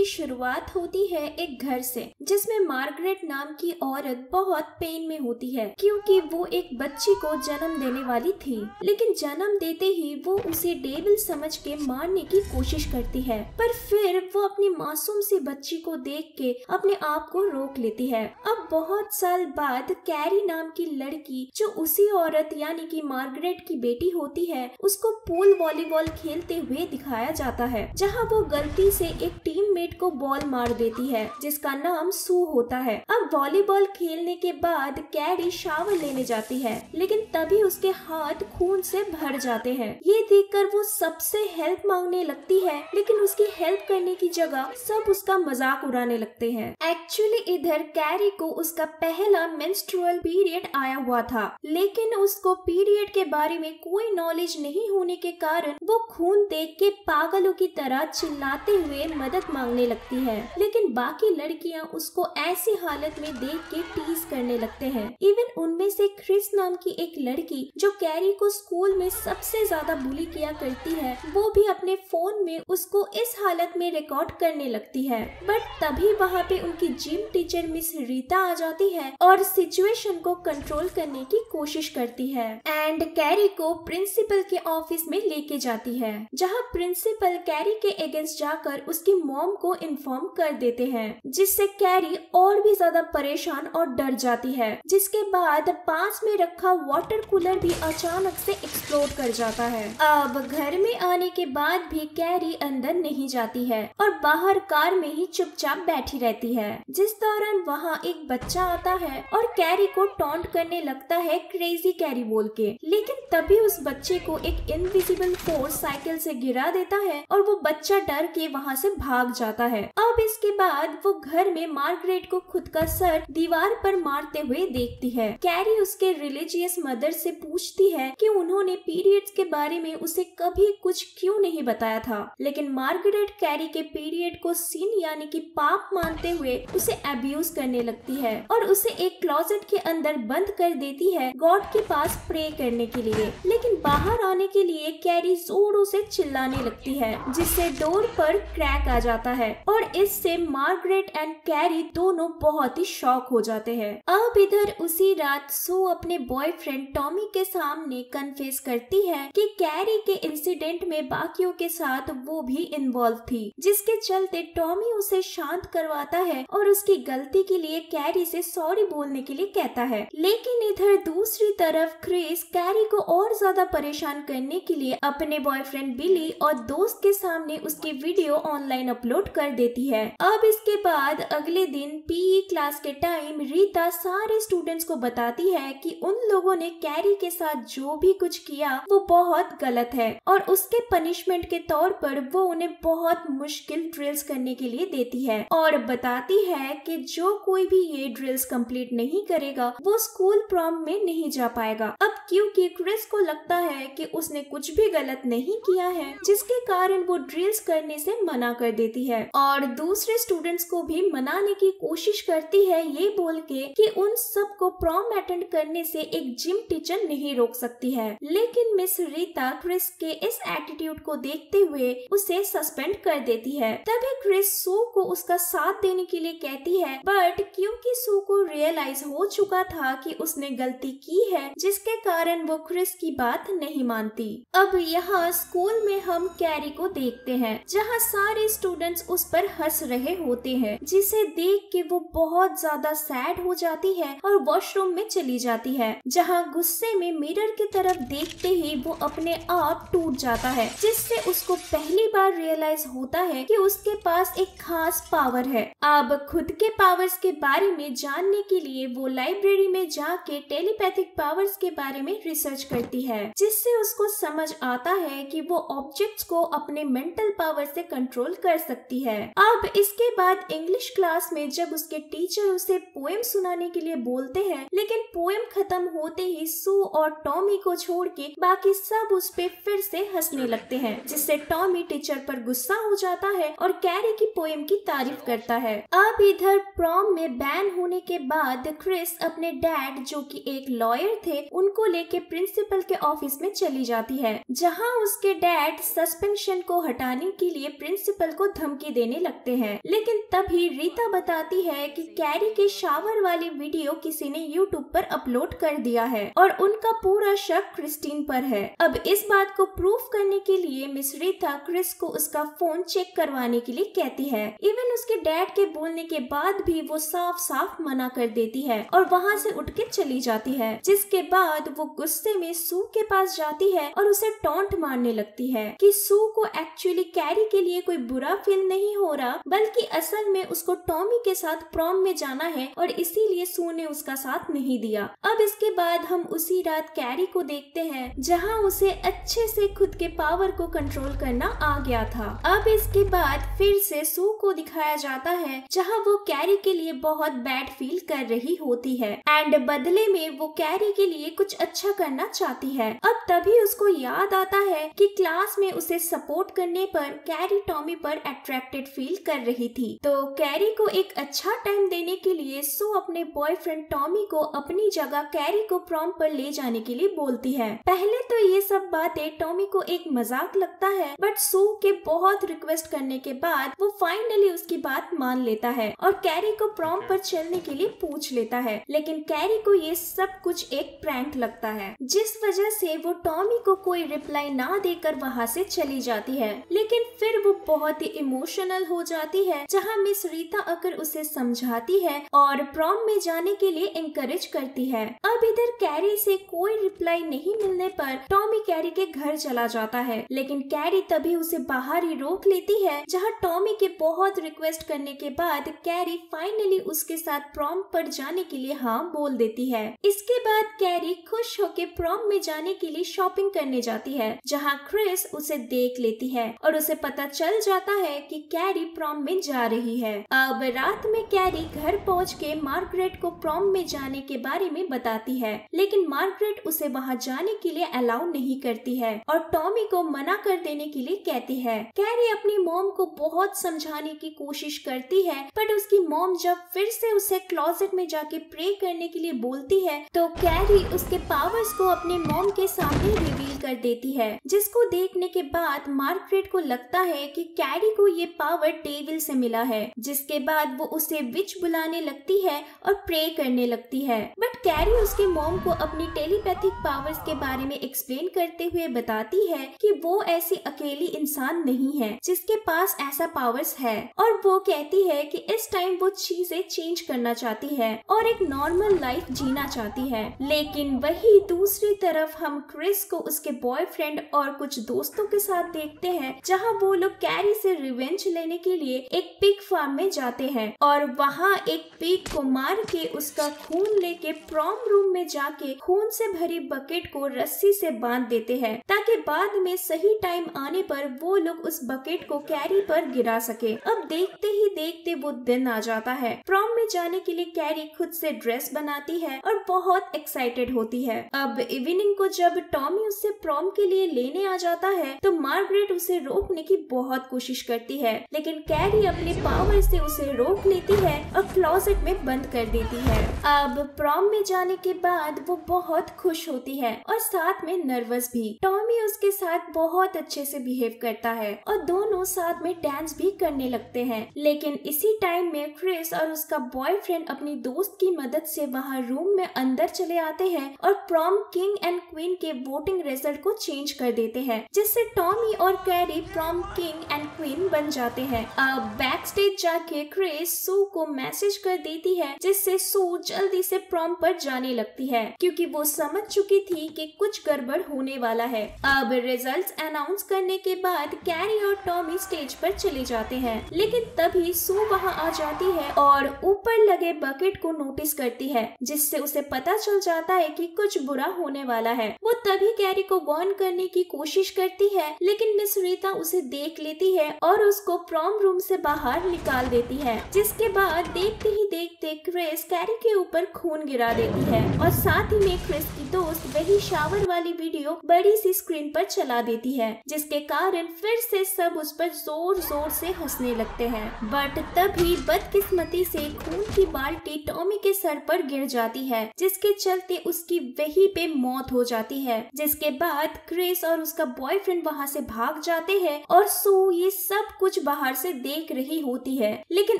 की शुरुआत होती है एक घर से, जिसमें मार्गरेट नाम की औरत बहुत पेन में होती है क्योंकि वो एक बच्ची को जन्म देने वाली थी। लेकिन जन्म देते ही वो उसे डेविल समझ के मारने की कोशिश करती है, पर फिर वो अपनी मासूम सी बच्ची को देख के अपने आप को रोक लेती है। अब बहुत साल बाद कैरी नाम की लड़की, जो उसी औरत यानी कि मार्गरेट की बेटी होती है, उसको पूल वॉलीबॉल खेलते हुए दिखाया जाता है, जहाँ वो गलती से एक टीममेट को बॉल मार देती है जिसका नाम सू होता है। अब वॉलीबॉल खेलने के बाद कैरी शावर लेने जाती है, लेकिन तभी उसके हाथ खून से भर जाते हैं। ये देखकर वो सबसे हेल्प मांगने लगती है, लेकिन उसकी हेल्प करने की जगह सब उसका मजाक उड़ाने लगते हैं। एक्चुअली इधर कैरी को उसका पहला मेंस्ट्रुअल पीरियड आया हुआ था, लेकिन उसको पीरियड के बारे में कोई नॉलेज नहीं होने के कारण वो खून देख के पागलों की तरह चिल्लाते हुए मदद मांगने लगती है। लेकिन बाकी लड़कियां उसको ऐसी हालत में देख के टीज करने लगते हैं। इवन उनमें से क्रिस नाम की एक लड़की, जो कैरी को स्कूल में सबसे ज्यादा बुली किया करती है, वो भी अपने फोन में उसको इस हालत में रिकॉर्ड करने लगती है। बट तभी वहाँ पे उनकी जिम टीचर मिस रीता आ जाती है और सिचुएशन को कंट्रोल करने की कोशिश करती है एंड कैरी को प्रिंसिपल के ऑफिस में लेके जाती है, जहाँ प्रिंसिपल कैरी के अगेंस्ट जाकर उसकी मॉम को इन्फॉर्म कर देते हैं, जिससे कैरी और भी ज्यादा परेशान और डर जाती है। जिसके बाद पास में रखा वाटर कूलर भी अचानक से एक्सप्लोड कर जाता है। अब घर में आने के बाद भी कैरी अंदर नहीं जाती है और बाहर कार में ही चुपचाप बैठी रहती है। जिस दौरान वहाँ एक बच्चा आता है और कैरी को टॉन्ट करने लगता है क्रेजी कैरी बोल के, लेकिन तभी उस बच्चे को एक इनविजिबल फोर्स साइकिल से गिरा देता है और वो बच्चा डर के वहाँ से भाग जाता है। अब इसके बाद वो घर में मार्गरेट को खुद का सर दीवार पर मारते हुए देखती है। कैरी उसके रिलीजियस मदर से पूछती है कि उन्होंने पीरियड्स के बारे में उसे कभी कुछ क्यों नहीं बताया था, लेकिन मार्गरेट कैरी के पीरियड को सिन यानी कि पाप मानते हुए उसे अब्यूज करने लगती है और उसे एक क्लोजेट के अंदर बंद कर देती है गॉड के पास प्रे करने के लिए। लेकिन बाहर आने के लिए कैरी जोरों से चिल्लाने लगती है, जिससे डोर पर क्रैक आ जाता है और इससे मार्गरेट एंड कैरी दोनों बहुत ही शॉक हो जाते हैं। अब इधर उसी रात सू अपने बॉयफ्रेंड टॉमी के सामने कन्फेस करती है कि कैरी के इंसिडेंट में बाकियों के साथ वो भी इन्वॉल्व थी, जिसके चलते टॉमी उसे शांत करवाता है और उसकी गलती के लिए कैरी से सॉरी बोलने के लिए कहता है। लेकिन इधर दूसरी तरफ क्रिस कैरी को और ज्यादा परेशान करने के लिए अपने बॉयफ्रेंड बिली और दोस्त के सामने उसकी वीडियो ऑनलाइन अपलोड कर देती है। अब इसके बाद अगले दिन पीई क्लास के टाइम रीता सारे स्टूडेंट्स को बताती है कि उन लोगों ने कैरी के साथ जो भी कुछ किया वो बहुत गलत है और उसके पनिशमेंट के तौर पर वो उन्हें बहुत मुश्किल ड्रिल्स करने के लिए देती है और बताती है कि जो कोई भी ये ड्रिल्स कंप्लीट नहीं करेगा वो स्कूल प्रॉम में नहीं जा पाएगा। अब क्योंकि क्रिस को लगता है कि उसने कुछ भी गलत नहीं किया है, जिसके कारण वो ड्रिल्स करने से मना कर देती है और दूसरे स्टूडेंट्स को भी मनाने की कोशिश करती है, ये बोल के कि उन सब को प्रॉम अटेंड करने से एक जिम टीचर नहीं रोक सकती है। लेकिन मिस रीता क्रिस के इस एटीट्यूड को देखते हुए उसे सस्पेंड कर देती है। तभी क्रिस सू को उसका साथ देने के लिए कहती है, बट क्योंकि सू को रियलाइज हो चुका था कि उसने गलती की है, जिसके कारण वो क्रिस की बात नहीं मानती। अब यहाँ स्कूल में हम कैरी को देखते हैं, जहाँ सारे स्टूडेंट्स उस पर हंस रहे होते हैं, जिसे देख के वो बहुत ज्यादा सैड हो जाती है और वॉशरूम में चली जाती है, जहाँ गुस्से में मिरर की तरफ देखते ही वो अपने आप टूट जाता है, जिससे उसको पहली बार रियलाइज होता है कि उसके पास एक खास पावर है। अब खुद के पावर्स के बारे में जानने के लिए वो लाइब्रेरी में जाके टेलीपैथिक पावर्स के बारे में रिसर्च करती है, जिससे उसको समझ आता है कि वो ऑब्जेक्ट्स को अपने मेंटल पावर से कंट्रोल कर सकती है। अब इसके बाद इंग्लिश क्लास में जब उसके टीचर उसे पोएम सुनाने के लिए बोलते हैं, लेकिन पोएम खत्म होते ही सू और टॉमी को छोड़ के बाकी सब उस पे फिर से हंसने लगते हैं, जिससे टॉमी टीचर पर गुस्सा हो जाता है और कैरी की पोएम की तारीफ करता है। अब इधर प्रॉम में बैन होने के बाद क्रिस अपने डैड, जो कि एक लॉयर थे, उनको लेके प्रिंसिपल प्रिंसिपल के ऑफिस में चली जाती है, जहां उसके डैड सस्पेंशन को हटाने के लिए प्रिंसिपल को धमकी देने लगते हैं। लेकिन तभी रीता बताती है कि कैरी के शावर वाली वीडियो किसी ने यूट्यूब पर अपलोड कर दिया है और उनका पूरा शक क्रिस्टीन पर है। अब इस बात को प्रूफ करने के लिए मिस रीता क्रिस को उसका फोन चेक करवाने के लिए कहती है। इवन उसके डैड के बोलने के बाद भी वो साफ साफ मना कर देती है और वहाँ से उठ के चली जाती है, जिसके बाद वो गुस्से में सू के पास जाती है और उसे टॉन्ट मारने लगती है कि सू को एक्चुअली कैरी के लिए कोई बुरा फील नहीं हो रहा, बल्कि असल में उसको टॉमी के साथ प्रॉम में जाना है और इसीलिए सू ने उसका साथ नहीं दिया। अब इसके बाद हम उसी रात कैरी को देखते हैं, जहां उसे अच्छे से खुद के पावर को कंट्रोल करना आ गया था। अब इसके बाद फिर से सू को दिखाया जाता है, जहां वो कैरी के लिए बहुत बैड फील कर रही होती है एंड बदले में वो कैरी के लिए कुछ अच्छा करना चाहती है। अब तभी उसको याद आता है कि क्लास में उसे सपोर्ट करने पर कैरी टॉमी पर अट्रैक्टेड फील कर रही थी, तो कैरी को एक अच्छा टाइम देने के लिए सू अपने बॉयफ्रेंड टॉमी को अपनी जगह कैरी को प्रॉम पर ले जाने के लिए बोलती है। पहले तो ये सब बातें टॉमी को एक मजाक लगता है, बट सू के बहुत रिक्वेस्ट करने के बाद वो फाइनली उसकी बात मान लेता है और कैरी को प्रॉम पर चलने के लिए पूछ लेता है। लेकिन कैरी को ये सब कुछ एक प्रैंक लगता है, जिस वजह से वो टॉमी को कोई रिप्लाई ना देकर वहाँ से चली जाती है। लेकिन फिर वो बहुत ही इमोशनल हो जाती है, जहाँ मिस रीता आकर उसे समझाती है और प्रॉम में जाने के लिए एनकरेज करती है। अब इधर कैरी से कोई रिप्लाई नहीं मिलने पर टॉमी कैरी के घर चला जाता है, लेकिन कैरी तभी उसे बाहर ही रोक लेती है, जहाँ टॉमी के बहुत रिक्वेस्ट करने के बाद कैरी फाइनली उसके साथ प्रॉम पर जाने के लिए हाँ बोल देती है। इसके बाद कैरी खुश होकर प्रॉम में जाने के लिए शॉपिंग करने जाती है, जहाँ क्रिस उसे देख लेती है और उसे पता चल जाता है कि कैरी प्रॉम में जा रही है। अब रात में कैरी घर पहुँच के मार्गरेट को प्रॉम में जाने के बारे में बताती है, लेकिन मार्गरेट उसे वहाँ जाने के लिए अलाउ नहीं करती है और टॉमी को मना कर देने के लिए कहती है। कैरी अपनी मॉम को बहुत समझाने की कोशिश करती है, बट उसकी मॉम जब फिर से उसे क्लोजेट में जाके प्रे करने के लिए बोलती है, तो कैरी उसके पावर्स को अपने मॉम के सामने रिवील कर देती है, जिसको देखने के बाद मार्गरेट को लगता है कि कैरी को ये पावर डेविल से मिला है, जिसके बाद वो उसे विच बुलाने लगती है और प्रे करने लगती है। बट कैरी उसके मॉम को अपनी टेलीपैथिक पावर्स के बारे में एक्सप्लेन करते हुए बताती है कि वो ऐसी अकेली इंसान नहीं है जिसके पास ऐसा पावर्स है, और वो कहती है कि इस टाइम वो चीजें चेंज करना चाहती है और एक नॉर्मल लाइफ जीना चाहती है। लेकिन वही दूसरी तरफ हम क्रिस को उसके बॉयफ्रेंड और कुछ दोस्तों के साथ देखते हैं, जहां वो लोग कैरी से रिवेंज लेने के लिए एक पिग फार्म में जाते हैं और वहां एक पिग को मार के उसका खून लेके प्रॉम रूम में जाके खून से भरी बकेट को रस्सी से बांध देते हैं, ताकि बाद में सही टाइम आने पर वो लोग उस बकेट को कैरी पर गिरा सके। अब देखते ही देखते वो दिन आ जाता है। प्रॉम में जाने के लिए कैरी खुद से ड्रेस बनाती है और बहुत एक्साइटेड होती है। अब इवनिंग को जब टॉमी उससे प्रॉम के लिए लेने आ जाता है, तो मार्गरेट उसे रोकने की बहुत कोशिश करती है, लेकिन कैरी अपने पावर से उसे रोक लेती है और क्लोजेट में बंद कर देती है। अब प्रॉम में जाने के बाद वो बहुत खुश होती है और साथ में नर्वस भी। टॉमी उसके साथ बहुत अच्छे से बिहेव करता है और दोनों साथ में डांस भी करने लगते हैं। लेकिन इसी टाइम में क्रिस और उसका बॉयफ्रेंड अपनी दोस्त की मदद से वहाँ रूम में अंदर चले आते हैं और प्रॉम किंग एंड क्वीन के वोटिंग रिजल्ट को चेंज कर देते हैं, जिससे टॉमी और Carrie prom king and queen बन जाते हैं। अब बैक स्टेज जाके क्रिस सू को मैसेज कर देती है, जिससे सू जल्दी से प्रॉम पर जाने लगती है, क्योंकि वो समझ चुकी थी कि कुछ गड़बड़ होने वाला है। अब रिजल्ट्स अनाउंस करने के बाद कैरी और टॉमी स्टेज पर चले जाते हैं, लेकिन तभी सू वहां आ जाती है और ऊपर लगे बकेट को नोटिस करती है, जिससे उसे पता चल जाता है कि कुछ बुरा होने वाला है। वो तभी कैरी को वार्न करने की कोशिश करती है, लेकिन मिस रीता उसे देख लेती है और उसको प्रॉम रूम से बाहर निकाल देती है, जिसके बाद देखते ही देखते क्रिस कैरी के ऊपर खून गिरा देती है और साथ ही में क्रिस की दोस्त वही शावर वाली वीडियो बड़ी सी स्क्रीन पर चला देती है, जिसके कारण फिर से सब उस पर जोर जोर से हंसने लगते हैं। बट तभी बदकिस्मती से खून की बाल्टी टॉमी के सर पर गिर जाती है, जिसके चलते उसकी वहीं पे मौत हो जाती है, जिसके बाद क्रिस और उसका बॉयफ्रेंड वहाँ से भाग जाते हैं और सू ये सब कुछ बाहर से देख रही होती है लेकिन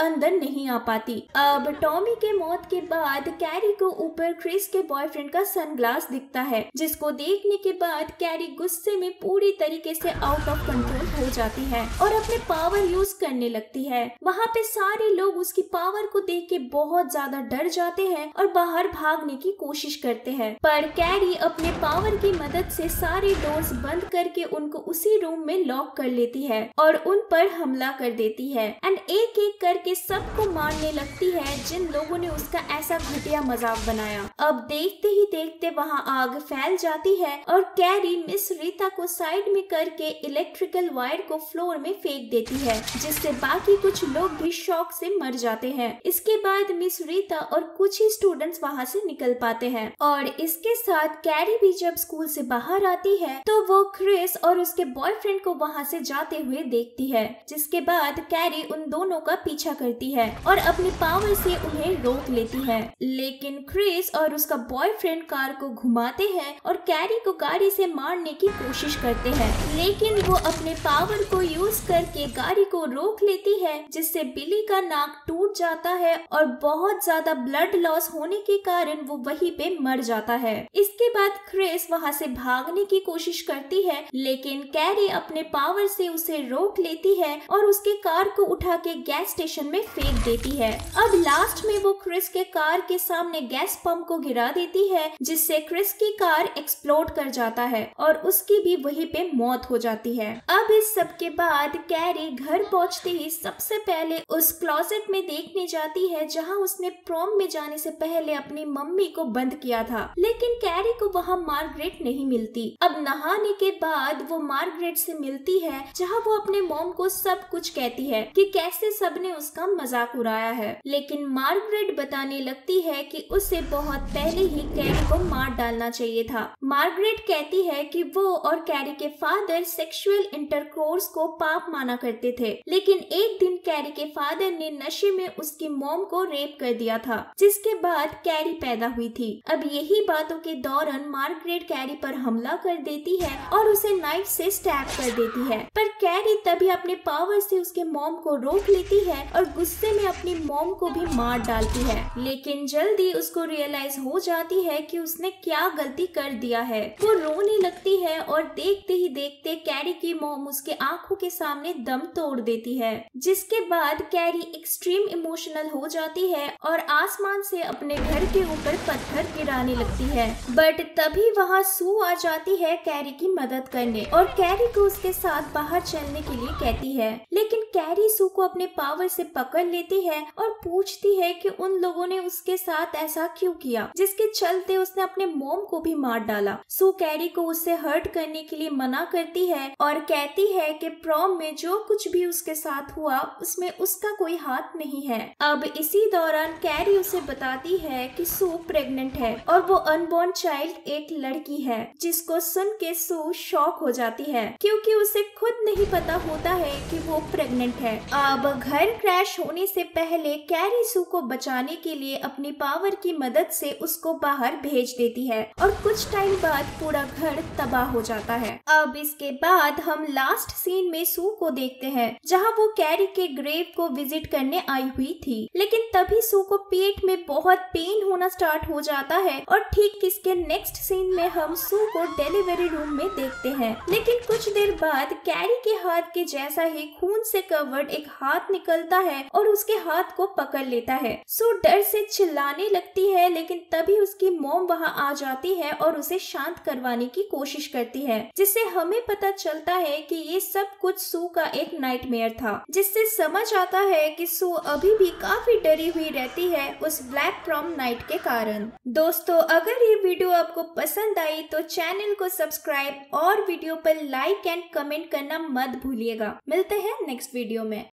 अंदर नहीं आ पाती। अब टॉमी के मौत के बाद कैरी को ऊपर क्रिस के बॉयफ्रेंड का सनग्लास दिखता है, जिसको देखने के बाद कैरी गुस्से में पूरी तरीके से आउट ऑफ कंट्रोल हो जाती है और अपने पावर यूज करने लगती है। वहाँ पे सारे लोग उसकी पावर को देख के बहुत ज्यादा डर जाते हैं और बाहर भागने की कोशिश करते हैं, पर कैरी अपने पावर की मदद से सारे डोर्स बंद करके उनको उसी रूम में लॉक कर लेती है और उन पर हमला कर देती है एंड एक एक करके सबको मारने लगती है जिन लोगों ने उसका ऐसा घटिया मजाक बनाया। अब देखते ही देखते वहाँ आग फैल जाती है और कैरी मिस रीता को साइड में करके इलेक्ट्रिकल वायर को फ्लोर में फेंक देती है, जिससे बाकी कुछ लोग भी शॉक से मर जाते हैं। इसके बाद मिस रीता और कुछ ही स्टूडेंट्स वहाँ से निकल पाते हैं और इसके साथ कैरी भी जब स्कूल से बाहर आती है तो वो क्रिस और उसके बॉयफ्रेंड को वहाँ से जाते हुए देखती है, जिसके बाद कैरी उन दोनों का पीछा करती है और अपनी पावर से उन्हें रोक लेती है। लेकिन क्रिस और उसका बॉयफ्रेंड कार को घुमाते हैं और कैरी को गाड़ी से मारने की कोशिश करते हैं, लेकिन वो अपने पावर को यूज करके गाड़ी को रोक लेती है, जिससे बिली का नाक टूट जाता है और बहुत ज्यादा ब्लड लॉस होने के कारण वो वहीं पे मर जाता है। इसके बाद क्रिस वहाँ से भागने की कोशिश करती है, लेकिन कैरी अपने पावर से उसे रोक लेती है और उसके कार को उठा के गैस स्टेशन में फेंक देती है। अब लास्ट में वो क्रिस के कार के सामने गैस पंप को गिरा देती है, जिससे क्रिस की कार एक्सप्लोड कर जाता है और उसकी भी वहीं पे मौत हो जाती है। अब इस सब के बाद कैरी घर पहुंचते ही सबसे पहले उस क्लोसेट में देखने जाती है जहां उसने प्रॉम में जाने से पहले अपनी मम्मी को बंद किया था, लेकिन कैरी को वहां मार्गरेट नहीं मिलती। अब नहाने के बाद वो मार्गरेट से मिलती है, जहां वो अपने मॉम को सब कुछ कहती है कि कैसे सबने उसका मजाक उड़ाया है, लेकिन मार्गरेट बताने लगती है कि उसे बहुत पहले ही कैरी को मार डालना चाहिए था। मार्गरेट कहती है कि वो और कैरी के फादर सेक्सुअल इंटरकोर्स को पाप माना करते थे, लेकिन एक दिन कैरी के फादर ने नशे में उसकी मॉम को रेप कर दिया था, जिसके बाद कैरी पैदा हुई थी। अब यही बातों के दौरान मार्गरेट कैरी पर हमला कर देती है और उसे नाइफ से स्टैब कर देती है, पर कैरी तभी अपने पावर से उसके मॉम को रोक लेती है और गुस्से में अपनी मॉम को भी मार डालती है, लेकिन जल्दी उसको रियलाइज हो जाती है कि उसने क्या गलती कर दिया है। वो रोने लगती है और देखते ही देखते कैरी की मॉम उसके आंखों के सामने दम तोड़ देती है, जिसके बाद कैरी एक्सट्रीम इमोशनल हो जाती है और आसमान से अपने घर के ऊपर पत्थर गिराने लगती है। बट तभी वहाँ सू आ जाती है कैरी की मदद करने और कैरी को उसके साथ बाहर चलने के लिए कहती है, लेकिन कैरी सू को अपने पावर से पकड़ लेती है और पूछती है कि उन लोगों ने उसके साथ ऐसा क्यों किया, जिसके चलते उसने अपने मॉम को भी मार डाला। सू कैरी को उससे हर्ट करने के लिए मना करती है और कहती है कि प्रॉम में जो कुछ भी उसके साथ हुआ उसमें उसका कोई हाथ नहीं है। अब इसी दौरान कैरी उसे बताती है कि सू प्रेग्नेंट है और वो अनबॉर्न चाइल्ड एक लड़की है, जिसको सुन के सू शॉक हो जाती है क्योंकि उसे खुद नहीं पता होता है कि वो प्रेग्नेंट है। अब घर क्रैश होने से पहले कैरी सू को बचाने के लिए अपनी पावर की मदद से उसको बाहर भेज देती है और कुछ टाइम बाद पूरा घर तबाह हो जाता है। अब इसके बाद हम लास्ट सीन में सू को देखते हैं, जहां वो कैरी के ग्रेव को विजिट करने आई हुई थी, लेकिन तभी सू को पेट में बहुत पेन होना स्टार्ट हो जाता है और ठीक इसके नेक्स्ट सीन में हम सू को डिलीवरी रूम में देखते हैं। लेकिन कुछ देर बाद कैरी के हाथ के जैसा ही खून से कवर्ड एक हाथ निकलता है और उसके हाथ को पकड़ लेता है। सू डर से चिल्लाने लगती है, लेकिन तभी उसकी मॉम वहां आ जाती है और उसे शांत करवाने की कोशिश करती है, जिससे हमें पता चलता है कि ये सब कुछ सू का एक नाइटमेयर था, जिससे समझ आता है कि सू अभी भी काफी डरी हुई रहती है उस ब्लैक प्रॉम नाइट के कारण। दोस्तों, अगर ये वीडियो आपको पसंद आई तो चैनल को सब्सक्राइब और वीडियो पर लाइक एंड कमेंट करना मत भूलिएगा। मिलते हैं नेक्स्ट वीडियो में।